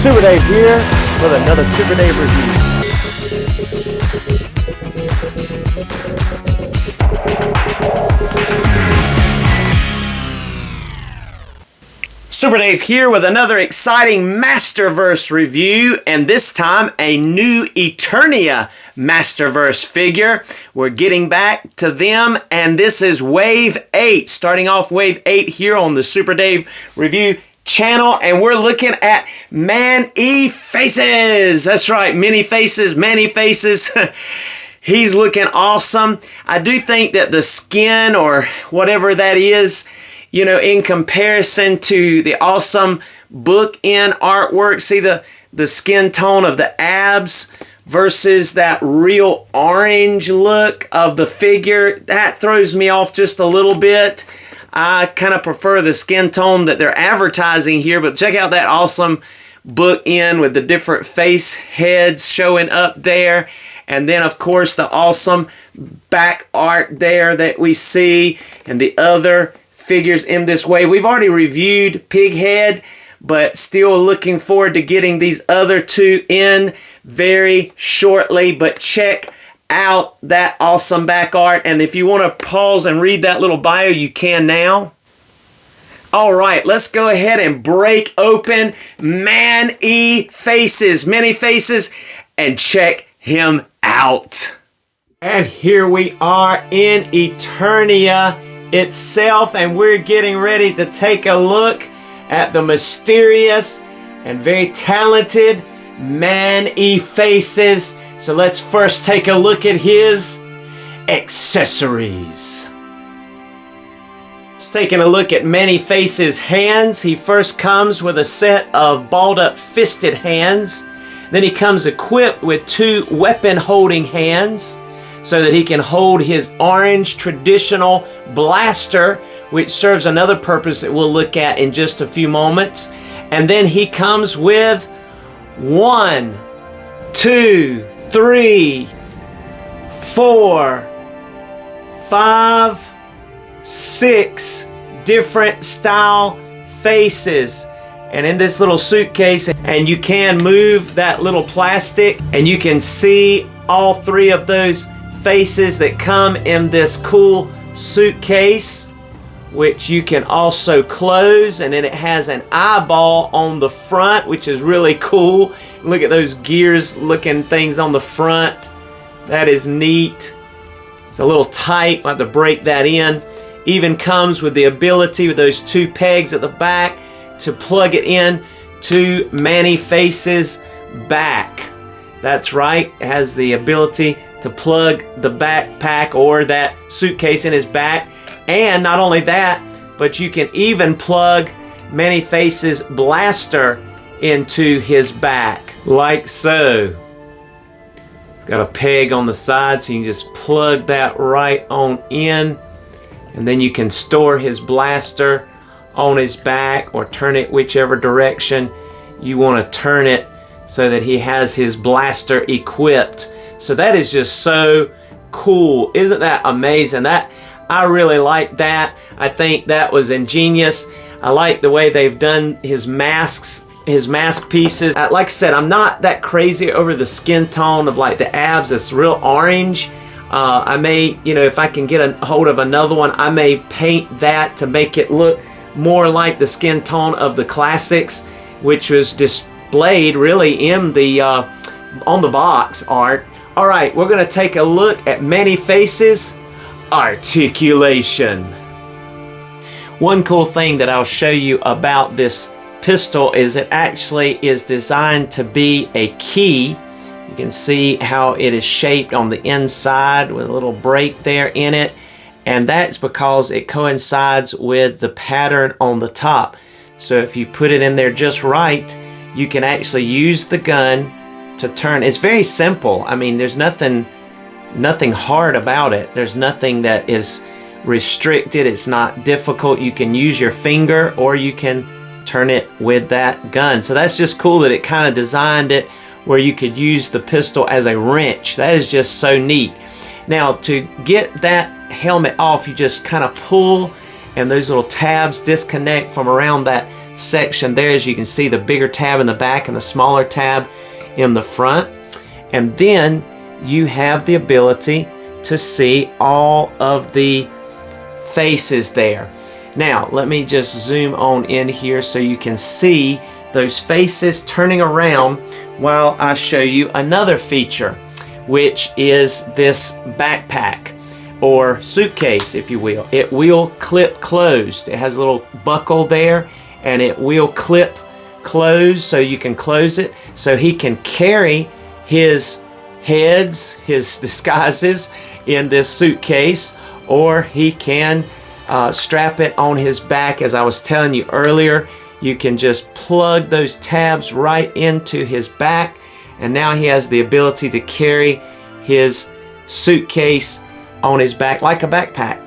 Super Dave here with another Super Dave review. Super Dave here with another exciting Masterverse review, and this time a new Eternia Masterverse figure. We're getting back to them, and this is Wave 8, starting off Wave 8 here on the Super Dave review channel, and we're looking at Man-E faces. That's right, many faces, many faces. He's looking awesome. I do think that the skin or whatever that is, you know, in comparison to the awesome bookend artwork, see the skin tone of the abs versus that real orange look of the figure, that throws me off just a little bit. I kind of prefer the skin tone that they're advertising here, but check out that awesome bookend with the different face heads showing up there. And then, of course, the awesome back art there that we see and the other figures in this wave. We've already reviewed Pighead, but still looking forward to getting these other two in very shortly. But check out that awesome back art, and if you want to pause and read that little bio, you can now. All right, let's go ahead and break open Man-E faces, many faces, and check him out. And here we are in Eternia itself, and we're getting ready to take a look at the mysterious and very talented Man-E faces. So let's first take a look at his accessories. Just taking a look at Man-E faces' hands. He first comes with a set of balled up fisted hands. Then he comes equipped with two weapon holding hands so that he can hold his orange traditional blaster, which serves another purpose that we'll look at in just a few moments. And then he comes with 1, 2, 3, 4, 5, 6 different style faces. And in this little suitcase, and you can move that little plastic, and you can see all three of those faces that come in this cool suitcase, which you can also close, and then it has an eyeball on the front, which is really cool. Look at those gears looking things on the front. That is neat. It's a little tight, we'll have to break that in. Even comes with the ability with those two pegs at the back to plug it in to Man-E face's back. That's right, it has the ability to plug the backpack or that suitcase in his back. And not only that, but you can even plug Man-E face's blaster into his back, like so. It's got a peg on the side, so you can just plug that right on in. And then you can store his blaster on his back or turn it whichever direction you want to turn it so that he has his blaster equipped. So that is just so cool. Isn't that amazing? I really like that. I think that was ingenious. I like the way they've done his masks, his mask pieces. Like I said, I'm not that crazy over the skin tone of like the abs. It's real orange. I may, you know, if I can get a hold of another one, I may paint that to make it look more like the skin tone of the classics, which was displayed really in the on the box art. All right, we're gonna take a look at Man-E faces Articulation. One cool thing that I'll show you about this pistol is it actually is designed to be a key. You can see how it is shaped on the inside with a little break there in it, and that's because it coincides with the pattern on the top. So if you put it in there just right, you can actually use the gun to turn. It's very simple. I mean, there's nothing hard about it. There's nothing that is restricted. It's not difficult. You can use your finger or you can turn it with that gun. So that's just cool that it kind of designed it where you could use the pistol as a wrench. That is just so neat. Now to get that helmet off, you just kind of pull and those little tabs disconnect from around that section there. As you can see, the bigger tab in the back and the smaller tab in the front. And then you have the ability to see all of the faces there. Now, let me just zoom on in here so you can see those faces turning around while I show you another feature, which is this backpack or suitcase, if you will. It will clip closed. It has a little buckle there, and it will clip closed so you can close it, so he can carry his heads, his disguises in this suitcase, or he can strap it on his back. As I was telling you earlier, you can just plug those tabs right into his back, and now he has the ability to carry his suitcase on his back like a backpack.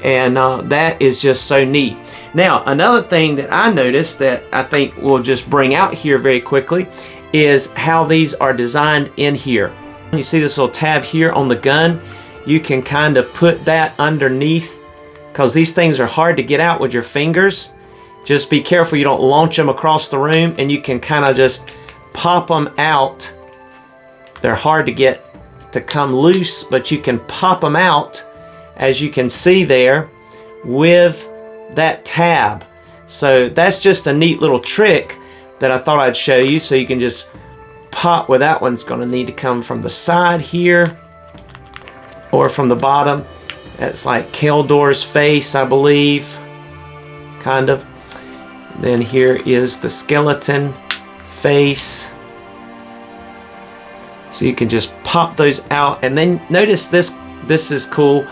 And that is just so neat. Now, another thing that I noticed that I think we'll just bring out here very quickly is how these are designed in here. You see this little tab here on the gun? You can kind of put that underneath, because these things are hard to get out with your fingers. Just be careful you don't launch them across the room, and you can kind of just pop them out. They're hard to get to come loose, but you can pop them out, as you can see there, with that tab. So that's just a neat little trick that I thought I'd show you. So you can just pop, well, that one's going to need to come from the side here or from the bottom. That's like Keldor's face, I believe, kind of. Then here is the skeleton face. So you can just pop those out, and then notice this is cool.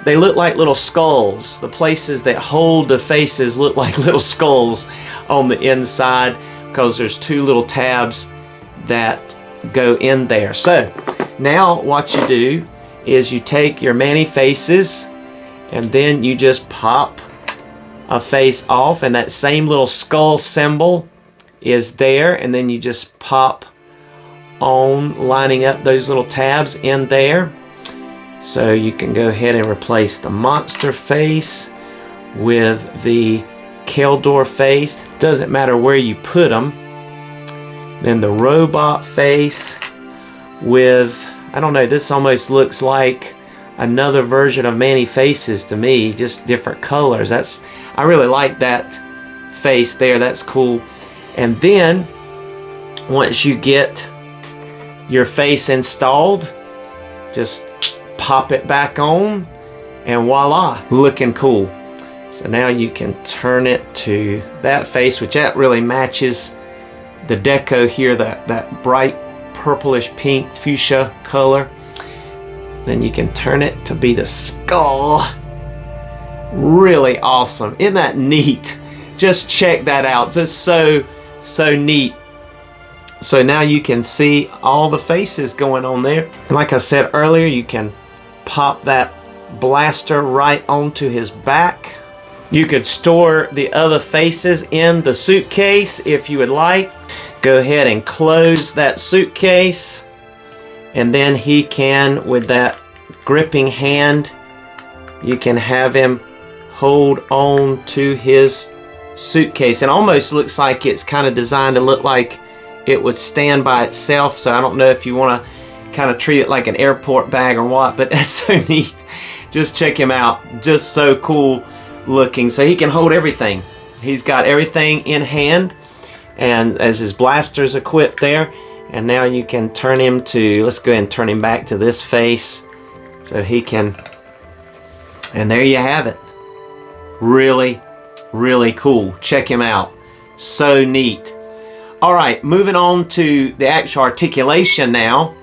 They look like little skulls. The places that hold the faces look like little skulls on the inside, because there's two little tabs that go in there. So now what you do is you take your many faces, and then you just pop a face off, and that same little skull symbol is there, and then you just pop on, lining up those little tabs in there. So you can go ahead and replace the monster face with the Keldor face. Doesn't matter where you put them. Then the robot face with, I don't know, this almost looks like another version of Many Faces to me, just different colors. I really like that face there. That's cool. And then once you get your face installed, just pop it back on, and voila, looking cool. So now you can turn it to that face, which that really matches the deco here, that bright purplish pink fuchsia color. Then you can turn it to be the skull. Really awesome. Isn't that neat? Just check that out. Just so neat. So now you can see all the faces going on there. And like I said earlier, you can pop that blaster right onto his back. You could store the other faces in the suitcase if you would like. Go ahead and close that suitcase, and then he can, with that gripping hand, you can have him hold on to his suitcase. It almost looks like it's kind of designed to look like it would stand by itself. So I don't know if you want to kind of treat it like an airport bag or what, but that's so neat. Just check him out. Just so cool looking. So he can hold everything. He's got everything in hand, and as his blaster's equipped there. And now you can turn him to, let's go ahead and turn him back to this face so he can, and there you have it. Really, really cool. Check him out. So neat. All right, moving on to the actual articulation now.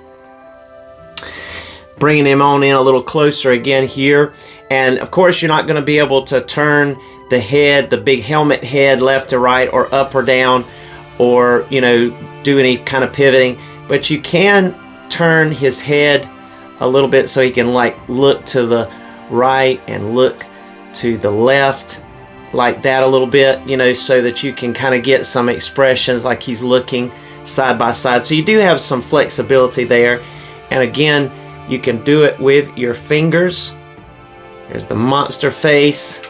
Bringing him on in a little closer again here. And of course, you're not going to be able to turn the head, the big helmet head, left to right or up or down, or, you know, do any kind of pivoting. But you can turn his head a little bit so he can like look to the right and look to the left, like that a little bit, you know, so that you can kind of get some expressions like he's looking side by side. So you do have some flexibility there. And again, you can do it with your fingers. There's the monster face,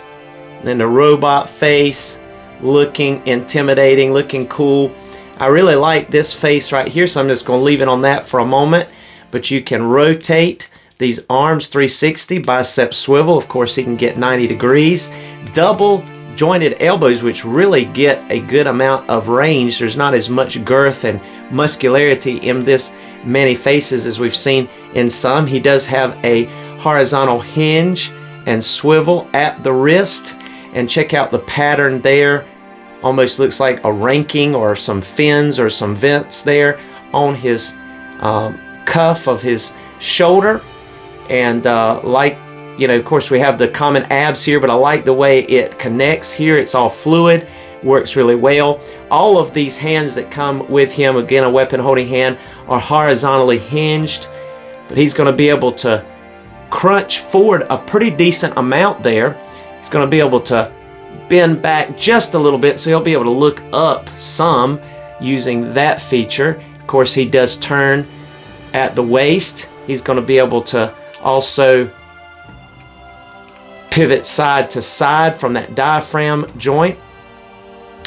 then the robot face looking intimidating, looking cool. I really like this face right here, so I'm just going to leave it on that for a moment. But you can rotate these arms 360, bicep swivel. Of course, he can get 90 degrees. Double jointed elbows, which really get a good amount of range. There's not as much girth and muscularity in this many faces as we've seen in some. He does have a horizontal hinge and swivel at the wrist. And check out the pattern there. Almost looks like a ranking or some fins or some vents there on his cuff of his shoulder. And of course we have the common abs here, but I like the way it connects here. It's all fluid, works really well. All of these hands that come with him, again a weapon holding hand, are horizontally hinged, but he's going to be able to crunch forward a pretty decent amount there. He's going to be able to bend back just a little bit, so he'll be able to look up some using that feature. Of course, he does turn at the waist. He's going to be able to also pivot side to side from that diaphragm joint,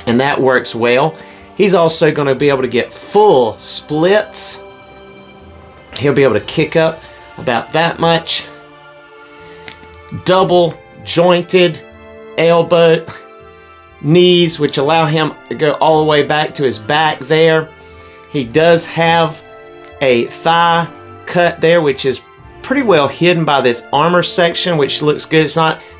and that works well. He's also going to be able to get full splits. He'll be able to kick up about that much. Double jointed elbow, knees, which allow him to go all the way back to his back there. He does have a thigh cut there, which is pretty well hidden by this armor section, which looks good.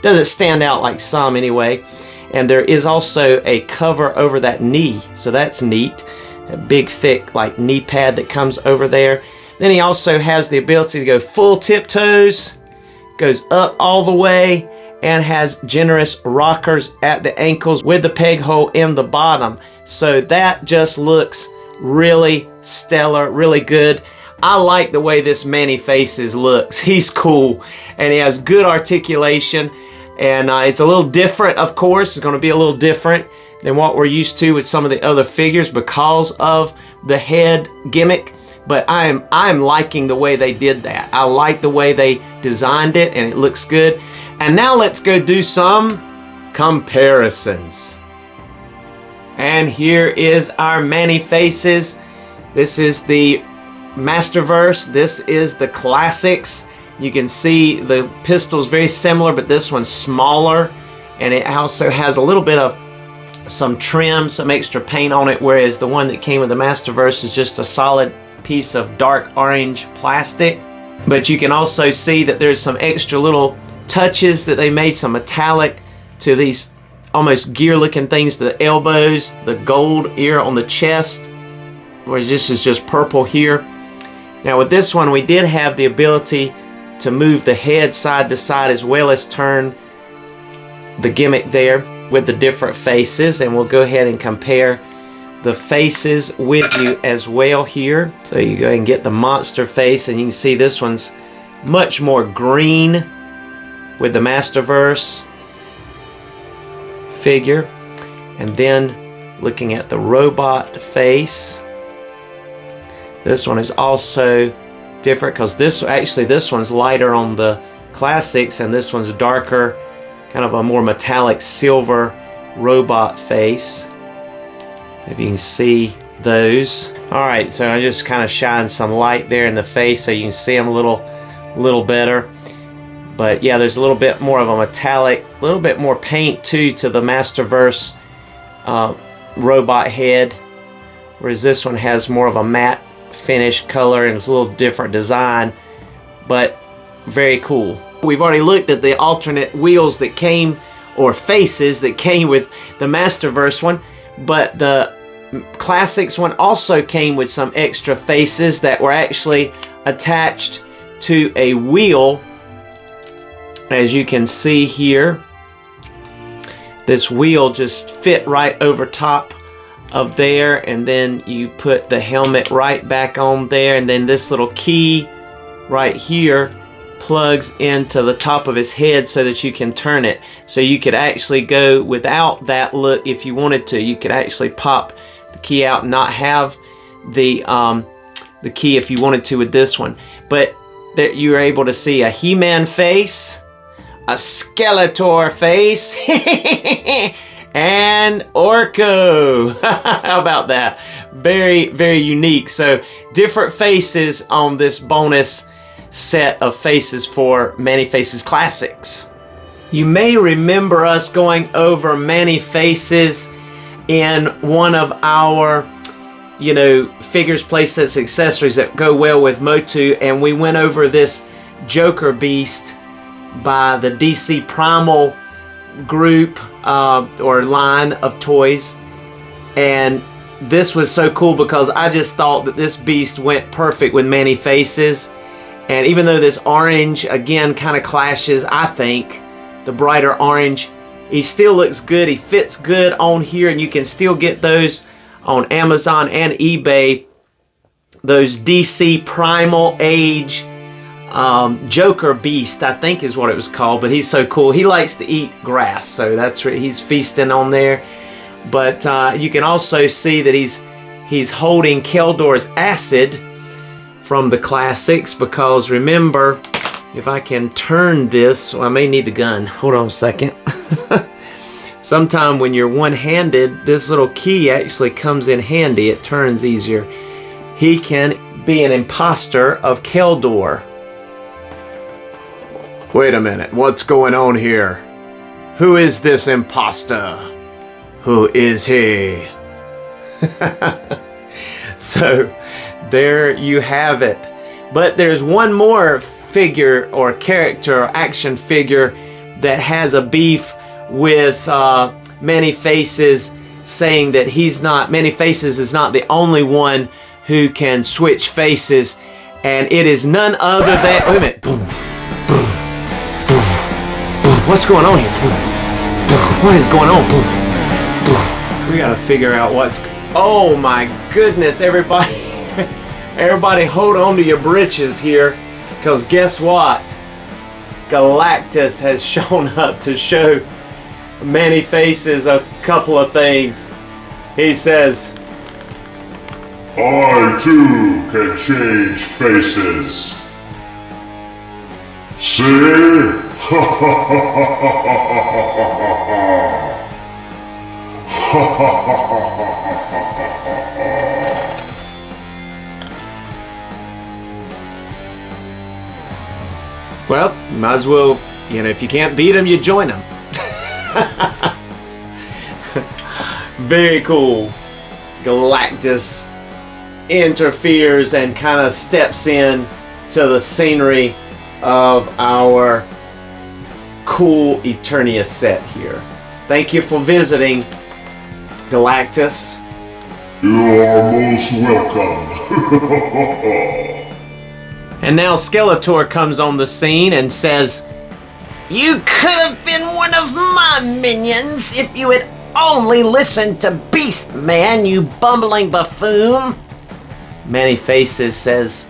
Doesn't stand out like some anyway. And there is also a cover over that knee, so that's neat. A big thick like knee pad that comes over there. Then he also has the ability to go full tiptoes, goes up all the way, and has generous rockers at the ankles with the peg hole in the bottom. So that just looks really stellar, really good. I like the way this Many Faces looks. He's cool, and he has good articulation, and it's a little different, of course. It's going to be a little different than what we're used to with some of the other figures because of the head gimmick. But I'm liking the way they did that. I like the way they designed it, and it looks good. And now let's go do some comparisons. And here is our Many Faces. This is the Masterverse. This is the Classics. You can see the pistol's very similar, but this one's smaller, and it also has a little bit of some trim, some extra paint on it, whereas the one that came with the Masterverse is just a solid piece of dark orange plastic. But you can also see that there's some extra little touches that they made, some metallic to these almost gear looking things to the elbows, the gold ear on the chest, whereas this is just purple here. Now with this one, we did have the ability to move the head side to side as well as turn the gimmick there with the different faces, and we'll go ahead and compare the faces with you as well here. So you go ahead and get the monster face, and you can see this one's much more green with the Masterverse figure. And then looking at the robot face, this one is also different because this one's lighter on the Classics, and this one's darker, kind of a more metallic silver robot face. If you can see those. Alright, so I just kind of shine some light there in the face so you can see them a little better. But yeah, there's a little bit more of a metallic, a little bit more paint too to the Masterverse robot head, whereas this one has more of a matte finish color and it's a little different design, but very cool. We've already looked at the alternate wheels that came, or faces that came with the Masterverse one, but the Classics one also came with some extra faces that were actually attached to a wheel. As you can see here, this wheel just fit right over top of there, and then you put the helmet right back on there, and then this little key right here plugs into the top of his head so that you can turn it. So you could actually go without that look if you wanted to. You could actually pop the key out and not have the key if you wanted to with this one. But there you're able to see a He-Man face, a Skeletor face, and Orko. How about that? Very, very unique. So different faces on this bonus set of faces for Man-E-Faces Classics. You may remember us going over Man-E-Faces in one of our, figures, playsets, accessories that go well with Motu, and we went over this Joker Beast by the DC Primal group or line of toys, and this was so cool because I just thought that this beast went perfect with Man-E-Faces. And even though this orange again kind of clashes, I think the brighter orange, he still looks good. He fits good on here, and you can still get those on Amazon and eBay. Those DC Primal Age Joker Beast, I think is what it was called, but he's so cool. He likes to eat grass, so that's right, he's feasting on there. But you can also see that he's holding Keldor's acid from the classics, because remember, if I can turn this, well, I may need the gun. Hold on a second. Sometime when you're one-handed, this little key actually comes in handy. It turns easier. He can be an imposter of Keldor. Wait a minute, what's going on here? Who is this imposter? Who is he? So, there you have it. But there's one more figure or character or action figure that has a beef with Man-E-Faces, saying that Man-E-Faces is not the only one who can switch faces, and it is none other than, wait a minute. What's going on here? What is going on? We gotta figure out oh my goodness, everybody. Everybody hold on to your britches here, because guess what? Galactus has shown up to show Man-E-Faces a couple of things. He says, I too can change faces. See? Ha ha ha ha ha ha ha. well, might as well, if you can't beat them, you join them. Very cool. Galactus interferes and kind of steps in to the scenery of our cool Eternia set here. Thank you for visiting, Galactus. You are most welcome. And now Skeletor comes on the scene and says, You could have been one of my minions if you had only listened to Beast Man, you bumbling buffoon. Man-E-Faces says,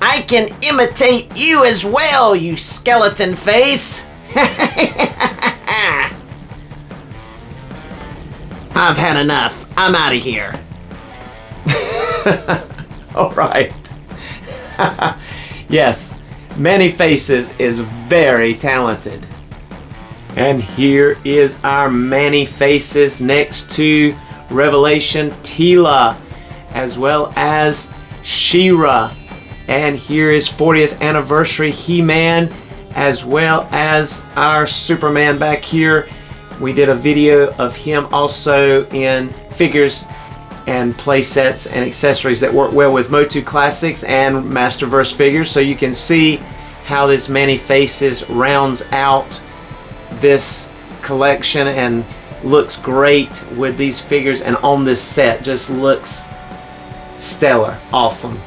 I can imitate you as well, you skeleton face. I've had enough. I'm out of here. All right. Yes, Man-E-Faces is very talented. And here is our Man-E-Faces next to Revelation Teela, as well as She-Ra. And here is 40th anniversary He-Man, as well as our Superman back here. We did a video of him also in figures and play sets and accessories that work well with Motu Classics and Masterverse figures, so you can see how this Man-E-Faces rounds out this collection and looks great with these figures, and on this set just looks stellar. Awesome.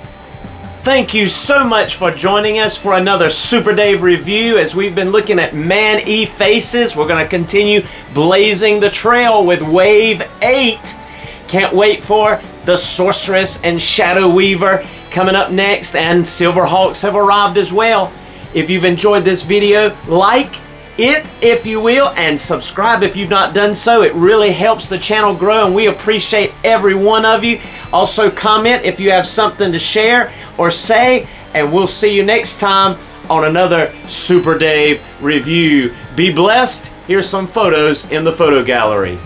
Thank you so much for joining us for another Super Dave review as we've been looking at Man-E-Faces. We're going to continue blazing the trail with Wave 8. Can't wait for the Sorceress and Shadow Weaver coming up next, and Silverhawks have arrived as well. If you've enjoyed this video, like it if you will, and subscribe if you've not done so. It really helps the channel grow, and we appreciate every one of you. Also comment if you have something to share or say, and we'll see you next time on another Super Dave review. Be blessed. Here's some photos in the photo gallery.